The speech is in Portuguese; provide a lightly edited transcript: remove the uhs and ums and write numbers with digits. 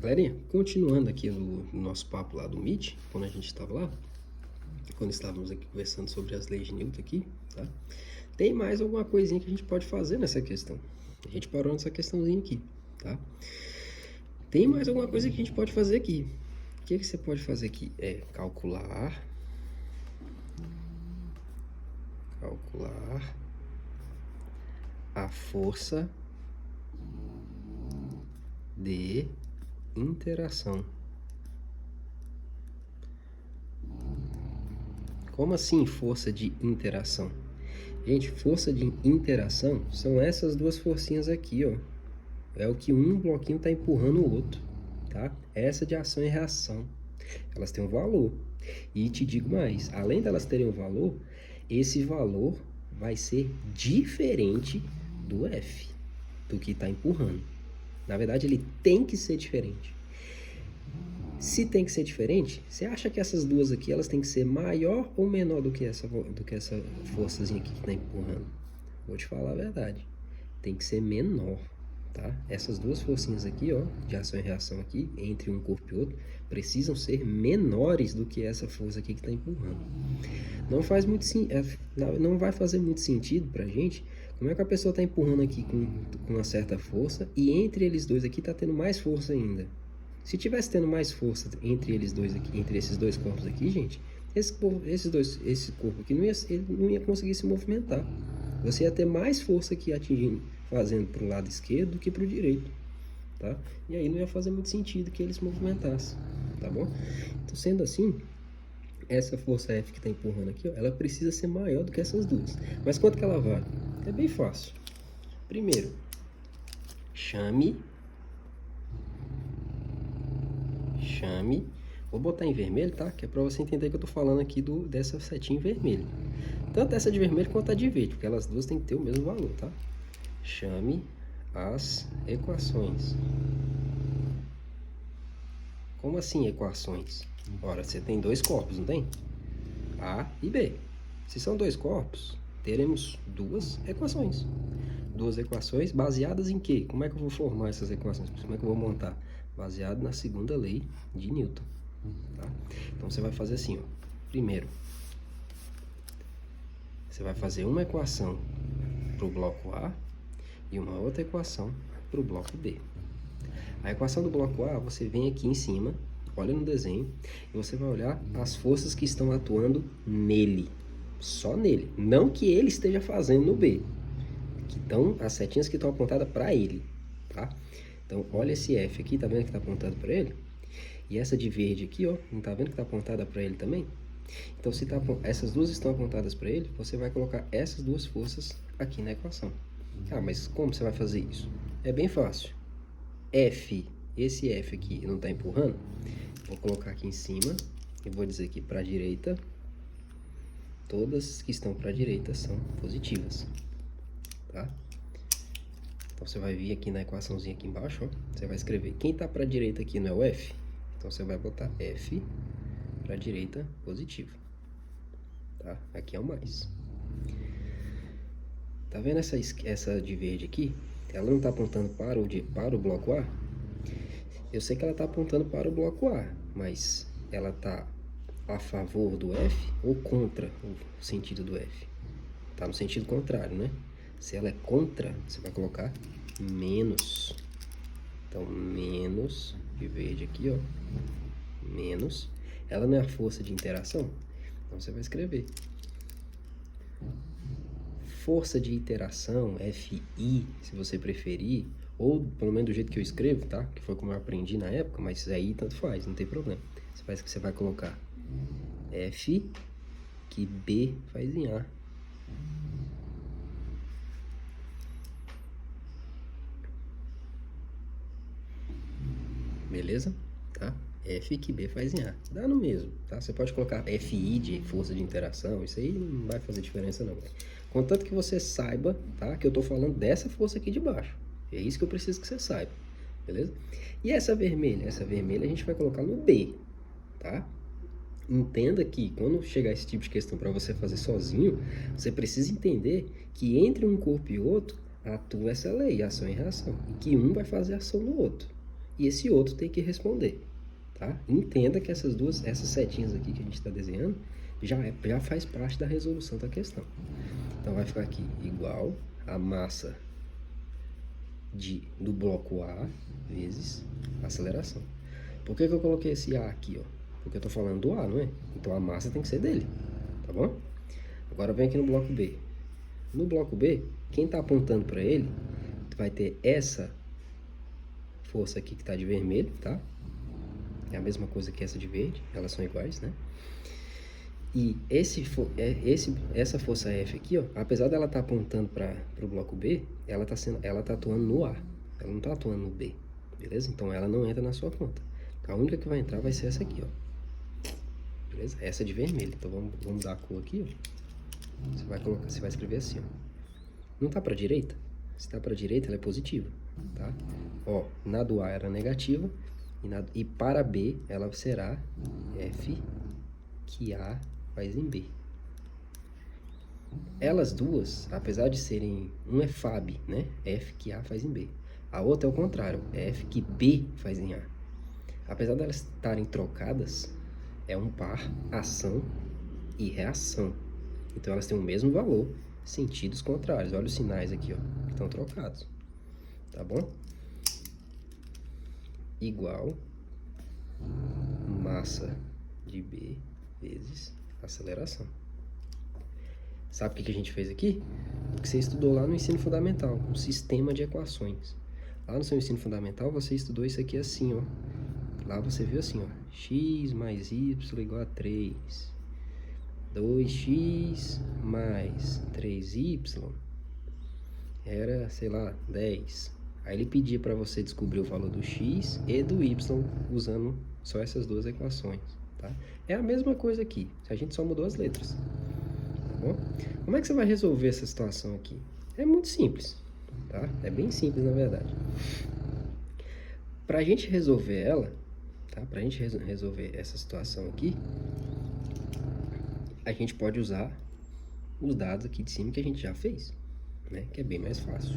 Galerinha, continuando aqui no nosso papo lá do Meet, quando a gente estava lá, quando estávamos aqui conversando sobre as leis de Newton aqui, tá? Tem mais alguma coisinha que a gente pode fazer nessa questão. A gente parou nessa questãozinha aqui, tá? Tem mais alguma coisa que a gente pode fazer aqui. O que você pode fazer aqui? É calcular a força de interação. Como assim força de interação? Gente, força de interação são essas duas forcinhas aqui, ó. É o que um bloquinho está empurrando o outro, tá? Essa de ação e reação. Elas têm um valor. E te digo mais, além delas terem um valor, esse valor vai ser diferente do F, do que está empurrando. Na verdade, ele tem que ser diferente. Se tem que ser diferente, você acha que essas duas aqui, elas têm que ser maior ou menor do que essa forçazinha aqui que está empurrando? Vou te falar a verdade. Tem que ser menor, tá? Essas duas forcinhas aqui, ó, de ação e reação aqui, entre um corpo e outro, precisam ser menores do que essa força aqui que está empurrando. Não vai fazer muito sentido pra gente como é que a pessoa está empurrando aqui com uma certa força e entre eles dois aqui está tendo mais força ainda. Se tivesse tendo mais força entre eles dois aqui, entre esses dois corpos aqui, gente, esse corpo aqui não ia conseguir se movimentar. Você ia ter mais força aqui atingindo, fazendo para o lado esquerdo do que para o direito, tá? E aí não ia fazer muito sentido que eles se movimentassem, tá bom? Então, sendo assim, essa força F que está empurrando aqui, ó, ela precisa ser maior do que essas duas. Mas quanto que ela vale? É bem fácil. Primeiro, chame, vou botar em vermelho, tá? Que é para você entender que eu tô falando aqui dessa setinha em vermelho. Tanto essa de vermelho quanto a de verde, porque elas duas têm que ter o mesmo valor, tá? Chame as equações. Como assim equações? Ora, você tem dois corpos, não tem? A e B. Se são dois corpos, teremos duas equações. Duas equações baseadas em quê? Como é que eu vou formar essas equações? Como é que eu vou montar? Baseado na segunda lei de Newton. Tá? Então, você vai fazer assim, ó. Primeiro, você vai fazer uma equação para o bloco A e uma outra equação para o bloco B. A equação do bloco A, você vem aqui em cima, olha no desenho, e você vai olhar as forças que estão atuando nele. Só nele. Não que ele esteja fazendo no B. Que estão as setinhas que estão apontadas para ele. Tá? Então, olha esse F aqui, tá vendo que está apontado para ele? E essa de verde aqui, ó, não tá vendo que está apontada para ele também? Então, se essas duas estão apontadas para ele, você vai colocar essas duas forças aqui na equação. Ah, mas como você vai fazer isso? É bem fácil. F, esse F aqui não está empurrando? Vou colocar aqui em cima e vou dizer que para a direita, todas que estão para a direita são positivas, tá? Então, você vai vir aqui na equaçãozinha aqui embaixo, ó, você vai escrever, quem está para a direita aqui não é o F? Então, você vai botar F para a direita positivo, tá? Aqui é o mais. Tá vendo essa de verde aqui? Ela não está apontando para o bloco A? Eu sei que ela está apontando para o bloco A, mas ela está a favor do F ou contra o sentido do F? Está no sentido contrário, né? Se ela é contra, você vai colocar menos. Então, menos de verde aqui, ó. Menos. Ela não é a força de interação? Então, você vai escrever. Força de interação, FI, se você preferir, ou pelo menos do jeito que eu escrevo, tá? Que foi como eu aprendi na época, mas aí tanto faz, não tem problema. Você vai colocar F, que B faz em A. Beleza? Tá? F que B faz em A. Dá no mesmo, tá? Você pode colocar FI de força de interação, isso aí não vai fazer diferença não. Contanto que você saiba, tá? Que eu tô falando dessa força aqui de baixo. É isso que eu preciso que você saiba, beleza? E essa vermelha? Essa vermelha a gente vai colocar no B, tá? Entenda que quando chegar esse tipo de questão para você fazer sozinho, você precisa entender que entre um corpo e outro atua essa lei, ação e reação, e que um vai fazer ação no outro. e esse outro tem que responder, tá? Entenda que essas setinhas aqui que a gente está desenhando, já faz parte da resolução da questão. Então, vai ficar aqui igual a massa do bloco A vezes a aceleração. Por que eu coloquei esse A aqui, ó? Porque eu tô falando do A, não é? Então, a massa tem que ser dele, tá bom? Agora, vem aqui no bloco B. No bloco B, quem tá apontando para ele vai ter essa força aqui que tá de vermelho, tá? É a mesma coisa que essa de verde, elas são iguais, né? E essa força F aqui, ó, apesar dela estar apontando para o bloco B, ela tá atuando no A, ela não está atuando no B, beleza? Então ela não entra na sua conta. A única que vai entrar vai ser essa aqui, ó, beleza? Essa de vermelho. Então vamos dar a cor aqui, ó. Você vai escrever assim, ó. Não tá para a direita? Se tá para a direita, ela é positiva, tá? Ó, na do A era negativa e para B ela será F que A faz em B. Elas duas, apesar de serem... Um é FAB, né? F que A faz em B. A outra é o contrário, é F que B faz em A. Apesar de elas estarem trocadas, é um par ação e reação. Então elas têm o mesmo valor, sentidos contrários. Olha os sinais aqui, ó, que estão trocados. Tá bom? Igual massa de B vezes aceleração. Sabe o que a gente fez aqui? O que você estudou lá no ensino fundamental, um sistema de equações. Lá no seu ensino fundamental, você estudou isso aqui assim, ó. Lá você viu assim, ó, x mais y igual a 3. 2x mais 3y era, sei lá, 10. Aí ele pedia para você descobrir o valor do x e do y usando só essas duas equações, tá? É a mesma coisa aqui, a gente só mudou as letras, tá bom? Como é que você vai resolver essa situação aqui? É muito simples, tá? É bem simples, na verdade. Pra gente resolver ela, tá? Pra gente resolver essa situação aqui, a gente pode usar os dados aqui de cima que a gente já fez, né? Que é bem mais fácil.